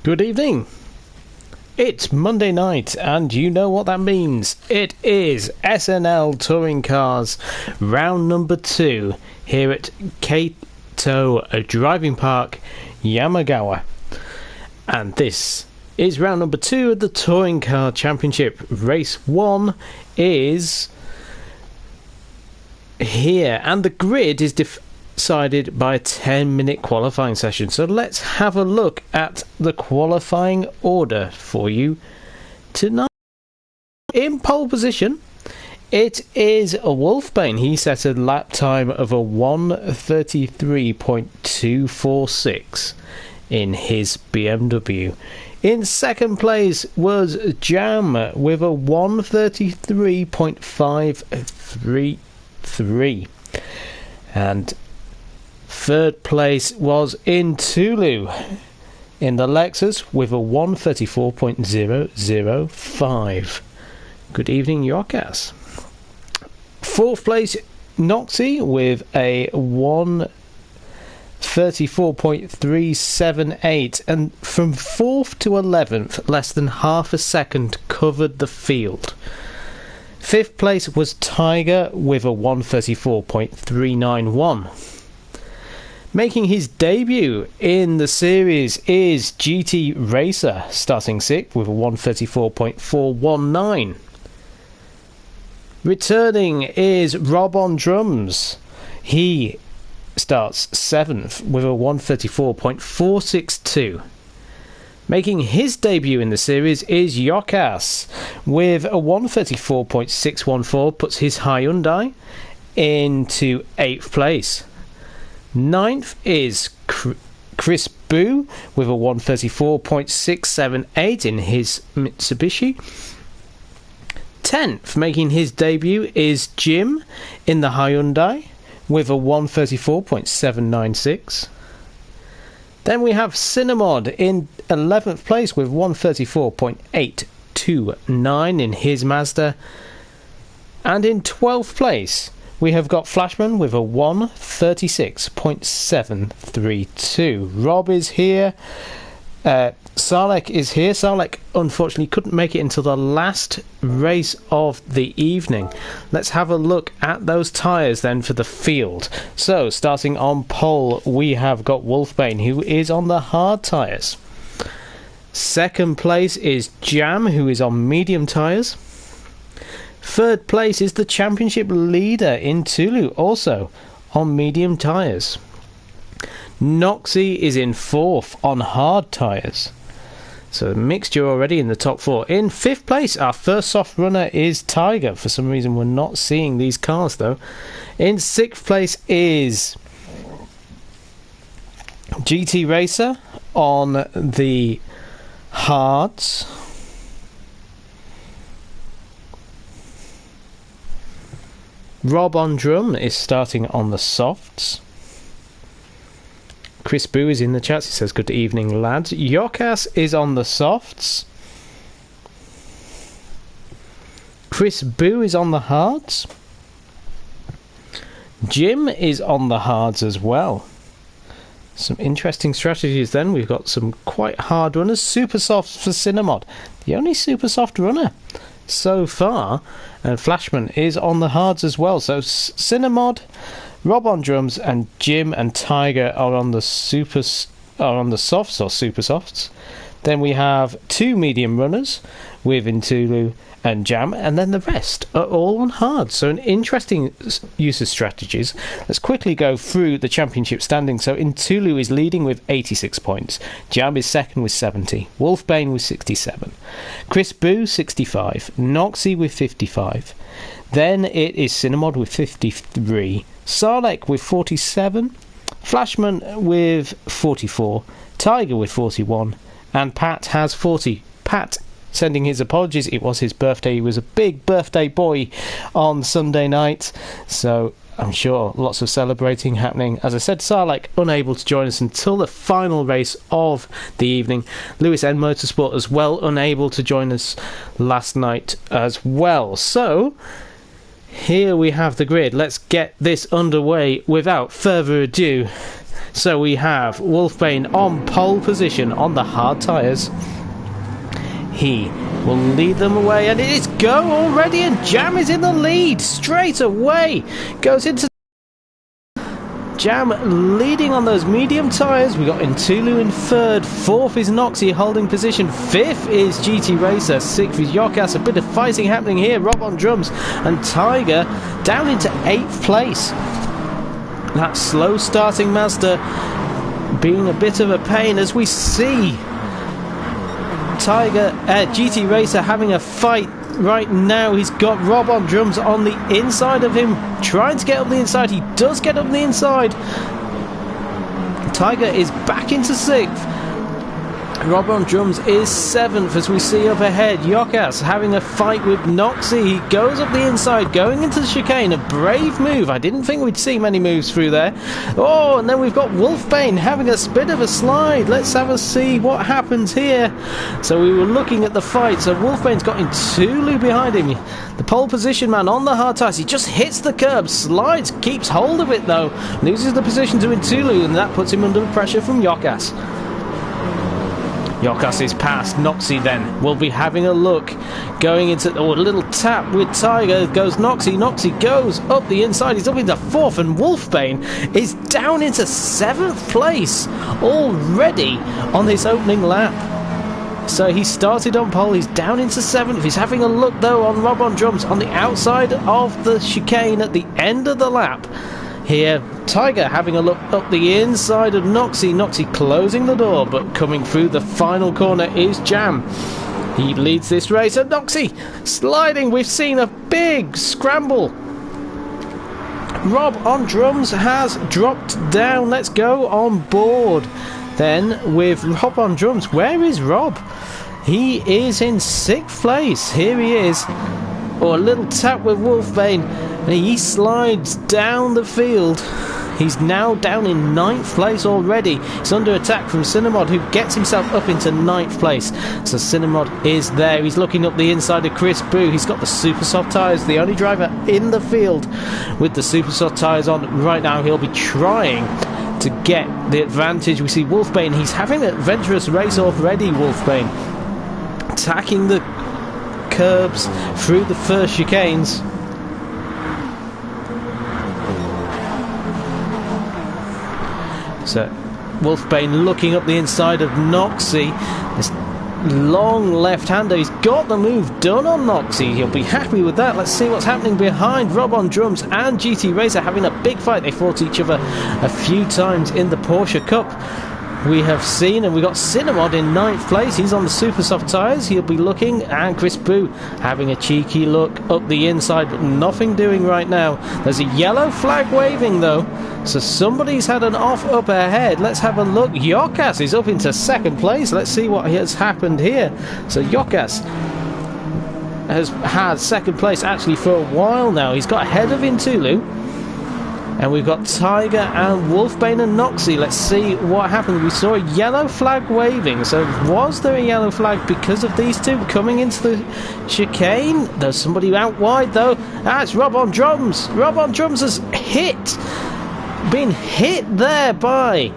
Good evening. It's Monday night, and you know what that means. It is SNL Touring Cars round number 2 here at Kato Driving Park, Yamagawa. And this is round number 2 of the Touring Car Championship. Race 1 is here, and the grid is decided by a 10-minute qualifying session. So let's have a look at the qualifying order for you tonight. In pole position, it is Wolfbane. He set a lap time of a 1:33.246 in his BMW. In second place was Jam with a 1:33.533. And third place was in Tulu in the Lexus with a 1:34.005. Good evening, Yokas. Fourth place, Noxie with a 1:34.378, and from 4th to 11th, less than half a second covered the field. Fifth place was Tiger with a 1:34.391. Making his debut in the series is GT Racer, starting 6th with a 1:34.419. Returning is Rob on drums. He starts 7th with a 1:34.462. Making his debut in the series is Yokas with a 1:34.614, puts his Hyundai into 8th place. 9th is Chris Boo with a 1:34.678 in his Mitsubishi. 10th, making his debut, is Jim in the Hyundai with a 1:34.796. Then we have Cinnamod in 11th place with 1:34.829 in his Mazda. And in 12th place, we have got Flashman with a 1:36.732. Rob is here. Salek is here. Salek unfortunately couldn't make it until the last race of the evening. Let's have a look at those tyres then for the field. So starting on pole, we have got Wolfbane, who is on the hard tyres. Second place is Jam, who is on medium tyres. Third place is the championship leader in Tulu, also on medium tyres. Noxie is in 4th on hard tyres. So a mixture already in the top 4. In 5th place, our first soft runner is Tiger. For some reason, we're not seeing these cars, though. In 6th place is GT Racer on the hards. Rob on drum is starting on the softs. Chris Boo is in the chat. He says, good evening, lads. Yokas is on the softs. Chris Boo is on the hards. Jim is on the hards as well. Some interesting strategies then. We've got some quite hard runners. Super softs for Cinnamod. The only super soft runner so far. And Flashman is on the hards as well. So Cinnamod, Rob on drums, and Jim and Tiger are on the softs or super softs. Then we have 2 medium runners with Intulu and Jam, and then the rest are all on hard. So an interesting use of strategies. Let's quickly go through the championship standings. So Intulu is leading with 86 points. Jam is second with 70. Wolfbane with 67. Chris Boo 65. Noxie with 55. Then it is Cinnamod with 53. Sarlek with 47. Flashman with 44. Tiger with 41. And Pat has 40. Pat sending his apologies. It was his birthday. He was a big birthday boy on Sunday night. So I'm sure lots of celebrating happening. As I said, Sarlek unable to join us until the final race of the evening. Lewis N Motorsport as well, unable to join us last night as well. So here we have the grid. Let's get this underway without further ado. So we have Wolfbane on pole position on the hard tyres. He will lead them away, and it is go already, and Jam is in the lead straight away. Goes into Jam leading on those medium tyres. We got Intulu in third. Fourth is Noxie holding position. Fifth is GT Racer. Sixth is Yokas. A bit of fighting happening here. Rob on drums, and Tiger down into 8th place. That slow starting Mazda being a bit of a pain, as we see GT Racer having a fight right now. He's got Rob on drums on the inside of him, trying to get up the inside. He does get up the inside. Tiger is back into 6th. Rob on drums is 7th, as we see up ahead. Yokas having a fight with Noxie. He goes up the inside, going into the chicane. A brave move. I didn't think we'd see many moves through there. Oh, and then we've got Wolfbane having a bit of a slide. Let's have a see what happens here. So we were looking at the fight. So Wolfbane's got Intulu behind him. The pole position man on the hard tyres. He just hits the curb, slides, keeps hold of it though. Loses the position to Intulu, and that puts him under pressure from Yokas. Yokas is past. Noxie then will be having a look. Going into a little tap with Tiger. Goes Noxie. Noxie goes up the inside. He's up into 4th, and Wolfbane is down into 7th place already on this opening lap. So he started on pole. He's down into 7th. He's having a look though on Rob on drums on the outside of the chicane at the end of the lap. Here, Tiger having a look up the inside of Noxie. Noxie closing the door, but coming through the final corner is Jam. He leads this race, and Noxie sliding. We've seen a big scramble. Rob on drums has dropped down. Let's go on board then with Rob on drums. Where is Rob? He is in 6th place. Here he is. Or a little tap with Wolfbane, and he slides down the field. He's now down in 9th place already. He's under attack from Cinnamod, who gets himself up into 9th place. So Cinnamod is there. He's looking up the inside of Chris Boo. He's got the super soft tyres, the only driver in the field with the super soft tyres on right now. He'll be trying to get the advantage. We see Wolfbane. He's having an adventurous race already, Wolfbane. Attacking the curbs through the first chicanes. So Wolfbane looking up the inside of Noxie. This long left-hander. He's got the move done on Noxie. He'll be happy with that. Let's see what's happening behind. Rob on drums and GT Racer having a big fight. They fought each other a few times in the Porsche Cup. We have seen, and we got Cinnamod in 9th place. He's on the super soft tyres. He'll be looking, and Chris Boo having a cheeky look up the inside, but nothing doing right now. There's a yellow flag waving though, so somebody's had an off up ahead. Let's have a look. Yokas is up into 2nd place. Let's see what has happened here. So Yokas has had 2nd place actually for a while now. He's got ahead of Intulu. And we've got Tiger and Wolfbane and Noxie. Let's see what happened. We saw a yellow flag waving. So was there a yellow flag because of these two coming into the chicane? There's somebody out wide though. Ah, it's Rob on drums. Rob on drums has been hit there by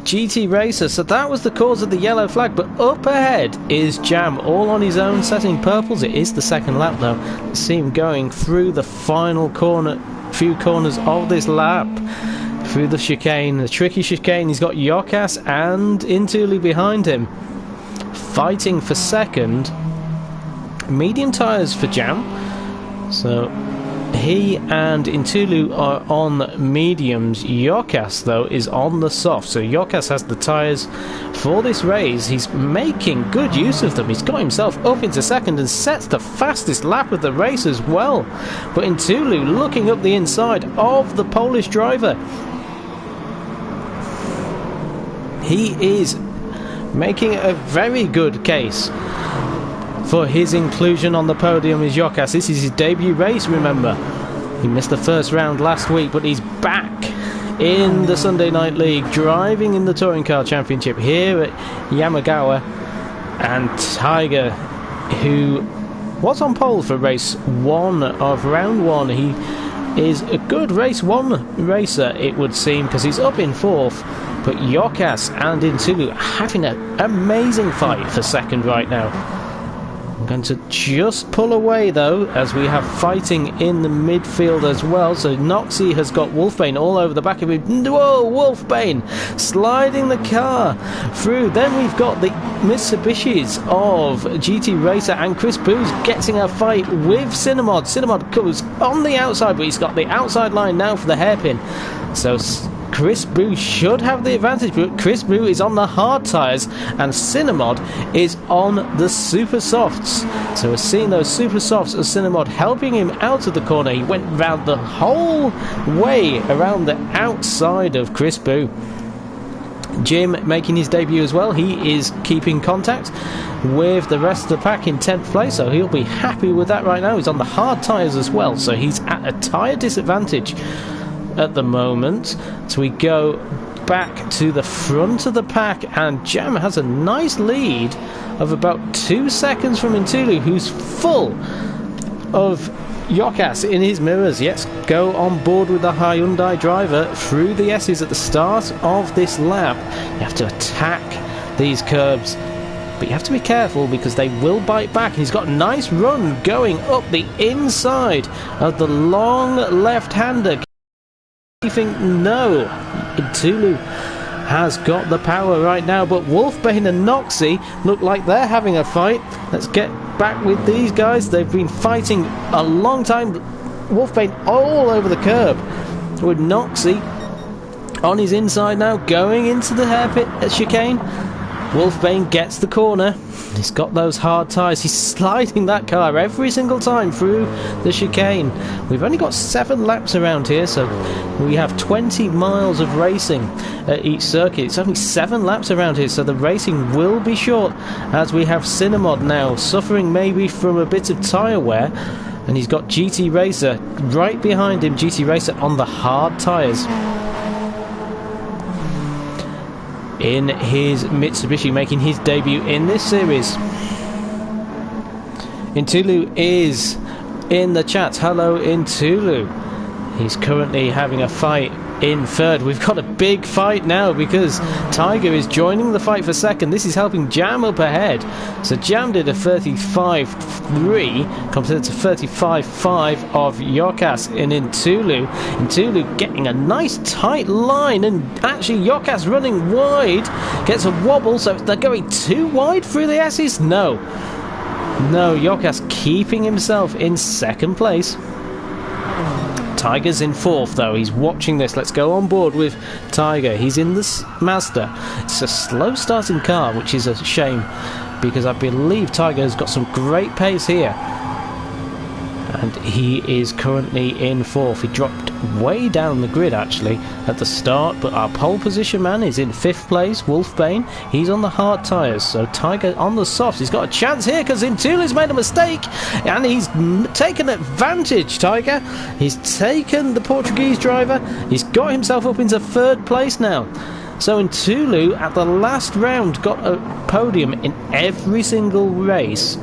GT Racer, so that was the cause of the yellow flag. But up ahead is Jam, all on his own, setting purples. It is the 2nd lap though. Let's see him going through the final few corners of this lap, through the chicane, the tricky chicane. He's got Yokas and Intuli behind him, fighting for 2nd. Medium tyres for Jam, so he and Intulu are on mediums. Yokas though is on the soft, so Yokas has the tyres for this race. He's making good use of them. He's got himself up into 2nd and sets the fastest lap of the race as well. But Intulu looking up the inside of the Polish driver. He is making a very good case for his inclusion on the podium. Is Yokas. This is his debut race, remember. He missed the first round last week, but he's back in the Sunday Night League, driving in the Touring Car Championship here at Yamagawa. And Tiger, who was on pole for race 1 of round 1, he is a good race one racer, it would seem, because he's up in fourth. But Yokas and Intulu having an amazing fight for second right now. I'm going to just pull away though, as we have fighting in the midfield as well. So Noxie has got Wolfbane all over the back of him. Whoa, Wolfbane sliding the car through. Then we've got the Mitsubishis of GT Racer and Chris Boo's getting a fight with Cinnamod. Cinnamod goes on the outside, but he's got the outside line now for the hairpin. So Chris Boo should have the advantage, but Chris Boo is on the hard tyres and Cinnamod is on the super softs. So we're seeing those super softs of Cinnamod helping him out of the corner. He went round the whole way around the outside of Chris Boo. Jim making his debut as well. He is keeping contact with the rest of the pack in 10th place, so he'll be happy with that right now. He's on the hard tyres as well, so he's at a tyre disadvantage at the moment. So we go back to the front of the pack, and Jam has a nice lead of about 2 seconds from Intulu, who's full of Yokas in his mirrors. Yes, go on board with the Hyundai driver through the S's at the start of this lap. You have to attack these curbs, but you have to be careful because they will bite back. He's got a nice run going up the inside of the long left-hander. I think no, Intulu has got the power right now, but Wolfbane and Noxie look like they're having a fight. Let's get back with these guys. They've been fighting a long time. Wolfbane all over the curb with Noxie on his inside now, going into the hairpit at chicane. Wolfbane gets the corner. He's got those hard tyres. He's sliding that car every single time through the chicane. We've only got 7 laps around here, so we have 20 miles of racing at each circuit. It's only 7 laps around here, so the racing will be short, as we have Cinnamod now suffering maybe from a bit of tyre wear, and he's got GT Racer right behind him. GT Racer on the hard tyres in his Mitsubishi, making his debut in this series. Intulu is in the chat. Hello, Intulu. He's currently having a fight in third. We've got a big fight now because Tiger is joining the fight for second. This is helping Jam up ahead. So Jam did a 35.3 compared to 35.5 of Yokas in Intulu. Intulu getting a nice tight line, and actually Yokas running wide gets a wobble, so they're going too wide through the S's. No, Yokas keeping himself in second place. Tiger's in fourth though. He's watching this. Let's go on board with Tiger. He's in the Mazda. It's a slow starting car, which is a shame because I believe Tiger has got some great pace here, and he is currently in fourth. He dropped way down the grid actually at the start, but our pole position man is in 5th place, Wolfbane. He's on the hard tyres, so Tiger on the softs. He's got a chance here because Intulu's made a mistake and he's taken advantage. Tiger, he's taken the Portuguese driver. He's got himself up into 3rd place now. So Intulu at the last round got a podium in every single race.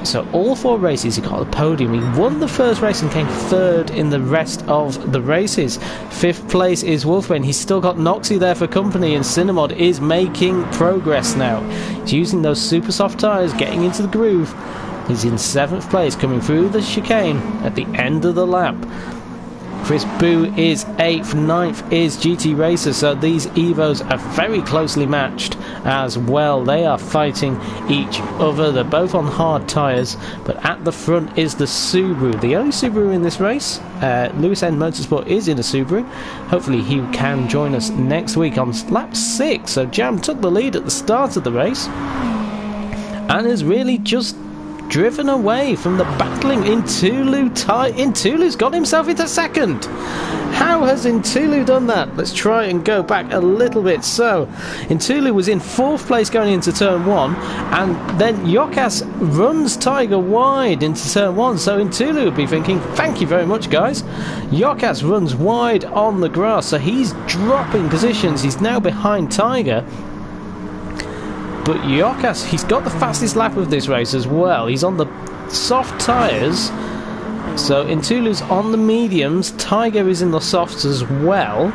So all 4 races he got a podium. He won the first race and came 3rd in the rest of the races. 5th place is Wolfbane. He's still got Noxie there for company, and Cinnamod is making progress now. He's using those super soft tyres, getting into the groove. He's in 7th place, coming through the chicane at the end of the lap. Chris Boo is 8th, 9th is GT Racer, so these Evos are very closely matched as well. They are fighting each other. They're both on hard tyres, but at the front is the Subaru. The only Subaru in this race. Lewis End Motorsport is in a Subaru. Hopefully he can join us next week on lap 6. So Jam took the lead at the start of the race and has really just driven away from the battling Intulu. Intulu's got himself into second. How has Intulu done that? Let's try and go back a little bit. So Intulu was in 4th place going into turn 1, and then Yokas runs Tiger wide into turn 1. So Intulu would be thinking, thank you very much guys. Yokas runs wide on the grass, so he's dropping positions. He's now behind Tiger. But Yokas, he's got the fastest lap of this race as well. He's on the soft tyres, So Intulu's on the mediums, Tiger is in the softs as well.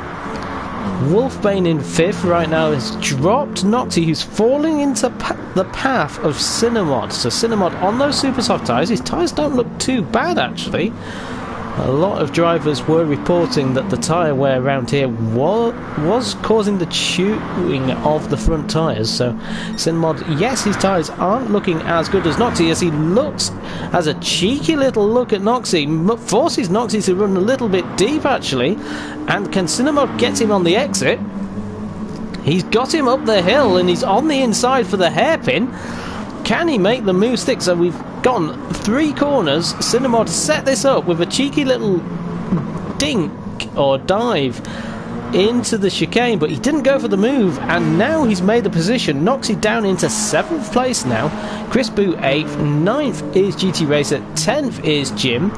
Wolfbane in 5th right now has dropped Noxie, who's falling into the path of Cinnamod. So Cinnamod on those super soft tyres. His tyres don't look too bad actually. A lot of drivers were reporting that the tyre wear around here was causing the chewing of the front tyres. So Cinnamod, yes, his tyres aren't looking as good as Noxie, as he looks, has a cheeky little look at Noxie, forces Noxie to run a little bit deep actually. And can Cinnamod get him on the exit? He's got him up the hill and he's on the inside for the hairpin. Can he make the move stick? So we've gone 3 corners. Cinnamod set this up with a cheeky little dink or dive into the chicane, but he didn't go for the move, and now he's made the position. Noxie down into 7th place now. Chris Boo 8th, 9th is GT Racer, 10th is Jim,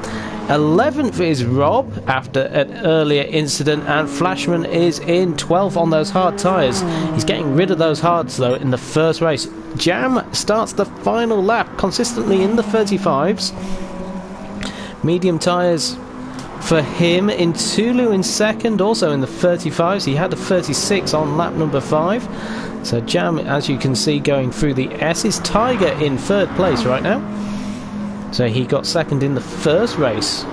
11th is Rob after an earlier incident, and Flashman is in 12th on those hard tyres. He's getting rid of those hards though in the first race. Jam starts the final lap consistently in the 35s. Medium tyres for him. Intulu in 2nd, also in the 35s. He had a 36 on lap number 5. So Jam, as you can see, going through the S's. Tiger in 3rd place right now. So he got 2nd in the first race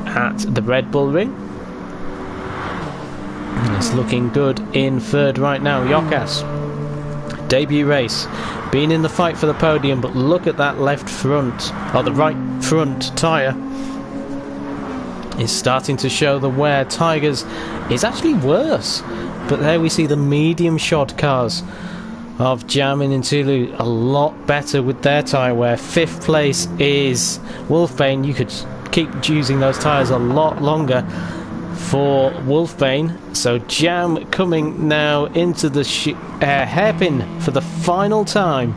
at the Red Bull Ring. And it's looking good in 3rd right now. Yokas, debut race, been in the fight for the podium, but look at that left front, or the right front tyre is starting to show the wear. Tigers is actually worse, but there we see the medium shod cars of Jam and Intulu a lot better with their tyre wear. 5th place is Wolfbane. You could keep using those tyres a lot longer for Wolfbane. So Jam coming now into the hairpin for the final time.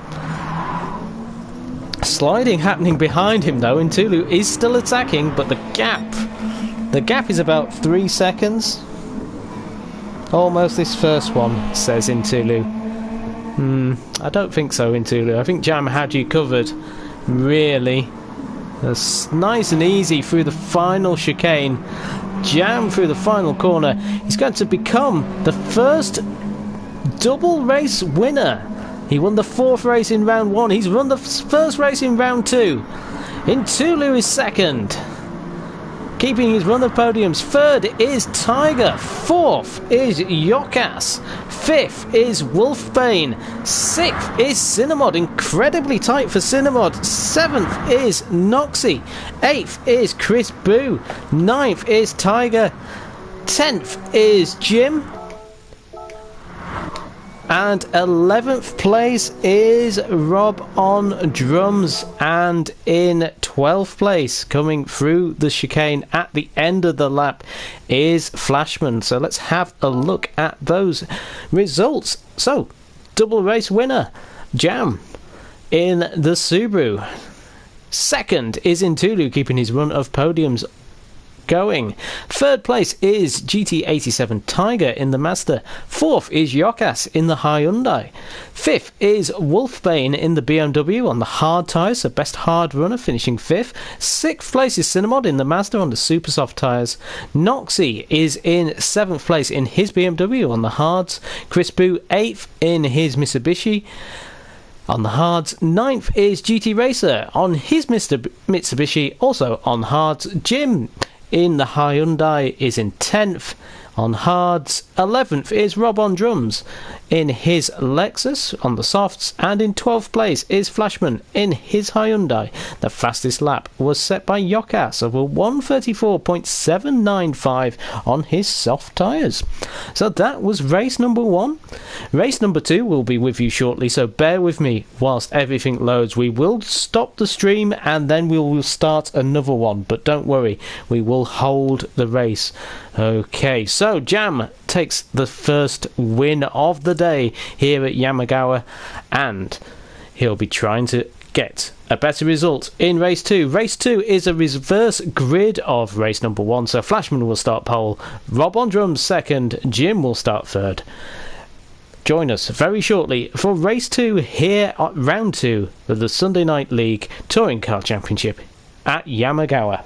Sliding happening behind him though. Intulu is still attacking, but the gap is about 3 seconds. Almost this first one, says Intulu. I don't think so, Intulu. I think Jam had you covered, really. That's nice and easy through the final chicane. Jam through the final corner. He's going to become the first double race winner. He won the 4th race in round 1. He's won the first race in round 2. Intulu is 2nd, keeping his run of podiums. 3rd is Tiger. 4th is Yokas. 5th is Wolfbane. 6th is Cinnamod. Incredibly tight for Cinnamod. 7th is Noxie. 8th is Chris Boo. 9th is Tiger. 10th is Jim. And 11th place is Rob on drums. And in 12th place, coming through the chicane at the end of the lap, is Flashman. So let's have a look at those results. So, double race winner, Jam in the Subaru. 2nd is Intulu, keeping his run of podiums going. 3rd place is GT87 Tiger in the Mazda. 4th is Yokas in the Hyundai. 5th is Wolfbane in the BMW on the hard tyres, so best hard runner, finishing 5th. 6th place is Cinnamod in the Mazda on the super soft tyres. Noxie is in 7th place in his BMW on the hards. Chris Boo 8th in his Mitsubishi on the hards. 9th is GT Racer on his Mitsubishi, also on hards. Jim in the Hyundai is in 10th on hards. 11th is Rob on drums in his Lexus on the softs, and in 12th place is Flashman in his Hyundai. The fastest lap was set by Yokas of a 134.795 on his soft tyres. So that was race number 1. Race number 2 will be with you shortly, so bear with me whilst everything loads. We will stop the stream and then we will start another one, but don't worry, we will hold the race. Okay, so Jam takes the first win of the day here at Yamagawa, and he'll be trying to get a better result in race 2. Race 2 is a reverse grid of race number 1, so Flashman will start pole, Rob on drums 2nd, Jim will start 3rd. Join us very shortly for race 2 here at round 2 of the Sunday Night League Touring Car Championship at Yamagawa.